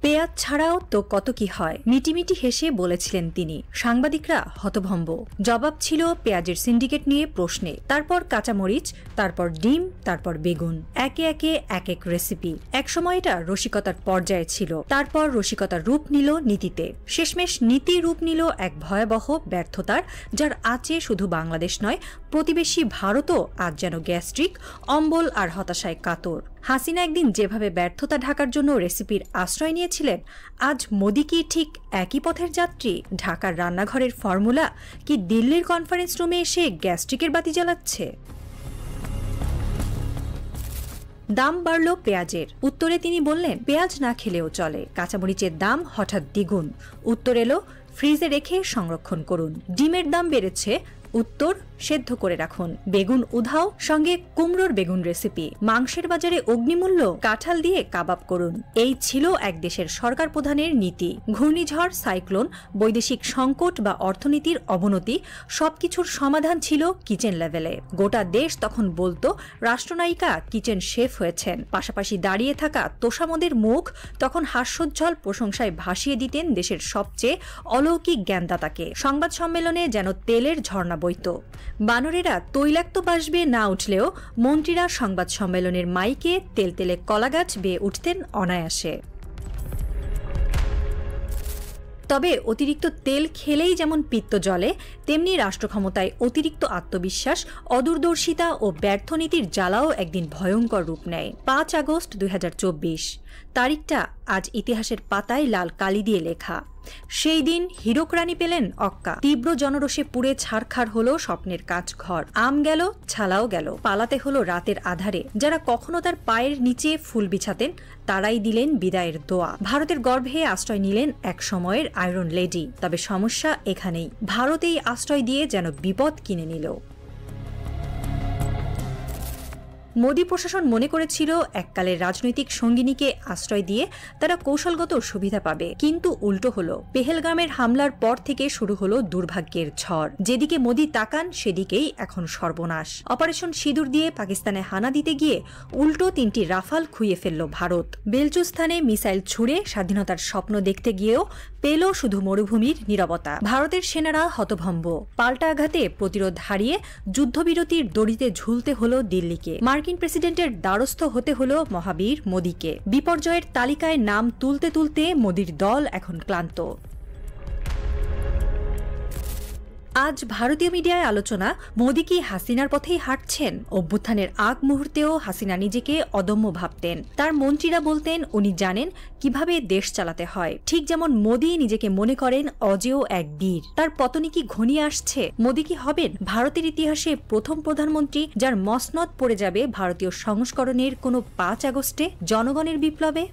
পেঁয়াজ ছাড়াও তো কত কি হয়, মিটিমিটি হেসে বলেছিলেন তিনি। সাংবাদিকরা হতভম্ব। জবাব ছিল পেঁয়াজের সিন্ডিকেট নিয়ে প্রশ্নে, তারপর কাঁচামরিচ, তারপর ডিম, তারপর বেগুন, একে একে এক এক রেসিপি। একসময় এটা রসিকতার পর্যায়ে ছিল, তারপর রসিকতার রূপ নিল নীতিতে, শেষমেশ নীতি রূপ নিল এক ভয়াবহ ব্যর্থতার, যার আঁচে শুধু বাংলাদেশ নয়, প্রতিবেশী ভারতও আজ যেন গ্যাস্ট্রিক, অম্বল আর হতাশায় কাতর। হাসিনা একদিন যেভাবে ব্যর্থতা ঢাকার জন্য রেসিপির আশ্রয় নিয়েছিলেন, আজ মোদি কি ঠিক একই পথের যাত্রী? ঢাকার রান্নাঘরের ফর্মুলা কি দিল্লির কনফারেন্স রুমে এসে গ্যাস্ট্রিকের বাতি জ্বালাচ্ছে? দাম বাড়ল পেঁয়াজের, উত্তরে তিনি বললেন পেঁয়াজ না খেলেও চলে। কাঁচামরিচের দাম হঠাৎ দ্বিগুণ, উত্তর এলো ফ্রিজে রেখে সংরক্ষণ করুন। ডিমের দাম বেড়েছে, উত্তর সেদ্ধ করে রাখুন। বেগুন উধাও, সঙ্গে কুমড়োর বেগুন রেসিপি। মাংসের বাজারে অগ্নিমূল্য, কাঁঠাল দিয়ে কাবাব করুন। এই ছিল এক দেশের সরকার প্রধানের নীতি। ঘূর্ণিঝড়, সাইক্লোন, বৈদেশিক সংকট বা অর্থনীতির অবনতি, সবকিছুর সমাধান ছিল কিচেন লেভেলে। গোটা দেশ তখন বলতো রাষ্ট্রনায়িকা কিচেন শেফ হয়েছেন। পাশাপাশি দাঁড়িয়ে থাকা তোষামোদের মুখ তখন হাস্যোজ্জ্বল প্রশংসায় ভাসিয়ে দিতেন দেশের সবচেয়ে অলৌকিক জ্ঞানদাতাকে। সংবাদ সম্মেলনে যেন তেলের ঝর্ণা বইত। বানরেরা তৈলাক্ত বাসবে না উঠলেও মন্ত্রীরা সংবাদ সম্মেলনের মাইকে তেলতেলে কলাগাছ বেয়ে উঠতেন অনায়াসে। তবে অতিরিক্ত তেল খেলেই যেমন পিত্ত জ্বলে, তেমনি রাষ্ট্রক্ষমতায় অতিরিক্ত আত্মবিশ্বাস, অদূরদর্শিতা ও ব্যর্থ নীতির জ্বালাও একদিন ভয়ঙ্কর রূপ নেয়। ৫ আগস্ট ২০২৪ তারিখটা আজ ইতিহাসের পাতায় লাল কালি দিয়ে লেখা। সেই দিন হীরক রানী পেলেন অক্কা। তীব্র জনরোষে পুড়ে ছারখার হলো স্বপ্নের কাঁচঘর। আম গেল, ছালাও গেল। পালাতে হলো রাতের আধারে। যারা কখনো তার পায়ের নিচে ফুল বিছাতেন, তারাই দিলেন বিদায়ের দোয়া। ভারতের গর্ভে আশ্রয় নিলেন এক সময়ের আয়রন লেডি। তবে সমস্যা এখানেই, ভারতেই আশ্রয় দিয়ে যেন বিপদ কিনে নিল। মোদি প্রশাসন মনে করেছিল এককালের রাজনৈতিক সঙ্গিনীকে আশ্রয় দিয়ে তারা কৌশলগত সুবিধা পাবে, কিন্তু উল্টো হলো। পেহেলগামের হামলার পর থেকে শুরু হলো দুর্ভাগ্যের ঝড়। যেদিকে মোদি তাকান সেদিকেই এখন সর্বনাশ। অপারেশন সিঁদুর দিয়ে পাকিস্তানে হানা দিতে গিয়ে উল্টো 3টি রাফাল খুইয়ে ফেলল ভারত। বেলচুস্থানে মিসাইল ছুড়ে স্বাধীনতার স্বপ্ন দেখতে গিয়েও পেল শুধু মরুভূমির নীরবতা। ভারতের সেনারা হতভম্ব। পাল্টা আঘাতে প্রতিরোধ হারিয়ে যুদ্ধবিরতির দড়িতে ঝুলতে হলো দিল্লিকে। মার্কিন প্রেসিডেন্টের দ্বারস্থ হতে হলো মহাবীর মোদিকে। বিপর্যয়ের তালিকায় নাম তুলতে তুলতে মোদির দল এখন ক্লান্ত। আজ ভারতীয় মিডিয়ায় আলোচনা, মোদি কি হাসিনার পথেই হাঁটছেন? অভ্যুত্থানের আগ মুহূর্তেও হাসিনা নিজেকে অদম্য ভাবতেন। তার মন্ত্রীরা বলতেন উনি জানেন কিভাবে দেশ চালাতে হয়, ঠিক যেমন মোদি নিজেকে মনে করেন অজেয় এক বীর। তার পতনে কি ঘনিয়ে আসছে? মোদি কি হবেন ভারতের ইতিহাসে প্রথম প্রধানমন্ত্রী যার মসনদ পড়ে যাবে ভারতীয় সংস্করণের কোনো ৫ আগস্টে জনগণের বিপ্লবে?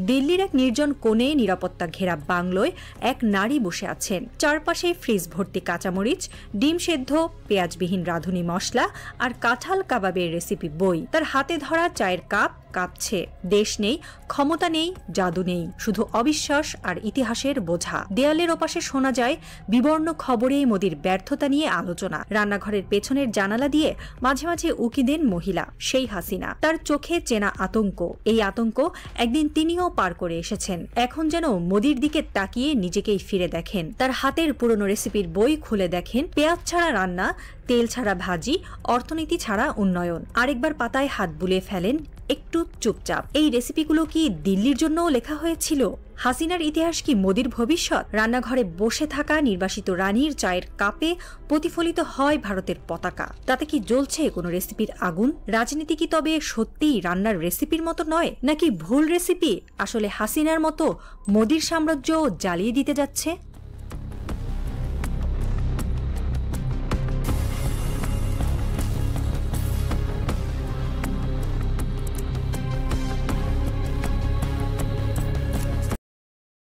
দিল্লির এক নির্জন কোণে নিরাপত্তা ঘেরা বাংলোয় এক নারী বসে আছেন। চারপাশে ফ্রিজ ভর্তি কাঁচামরিচ, ডিম সেদ্ধ, পেঁয়াজবিহীন রাঁধুনি মশলা আর কাঁঠাল কাবাবের রেসিপি বই। তার হাতে ধরা চায়ের কাপ কাঁপছে। দেশ নেই, ক্ষমতা নেই, জাদু নেই, শুধু অবিশ্বাস আর ইতিহাসের বোঝা। দেয়ালের ওপাশে শোনা যায় বিবর্ণ খবরে মোদির ব্যর্থতা নিয়ে আলোচনা। রান্নাঘরের পেছনের জানালা দিয়ে মাঝে মাঝে উকি দেন মহিলা, সেই হাসিনা। তার চোখে চেনা আতঙ্ক। এই আতঙ্ক একদিন তিনিও পার করে এসেছেন। এখন যেন মোদির দিকে তাকিয়ে নিজেকেই ফিরে দেখেন। তার হাতের পুরনো রেসিপির বই খুলে দেখেন পেঁয়াজ ছাড়া রান্না, তেল ছাড়া ভাজি, অর্থনীতি ছাড়া উন্নয়ন। আরেকবার পাতায় হাত বুলিয়ে ফেলেন, একটু চুপচাপ। এই রেসিপিগুলো কি দিল্লির জন্যও লেখা হয়েছিল? হাসিনার ইতিহাস কি মোদির ভবিষ্যৎ? রান্নাঘরে বসে থাকা নির্বাসিত রানীর চায়ের কাপে প্রতিফলিত হয় ভারতের পতাকা। তাতে কি জ্বলছে কোনো রেসিপির আগুন? রাজনীতি কি তবে সত্যিই রান্নার রেসিপির মতো নয়, নাকি ভুল রেসিপি আসলে হাসিনার মতো মোদির সাম্রাজ্য জ্বালিয়ে দিতে যাচ্ছে?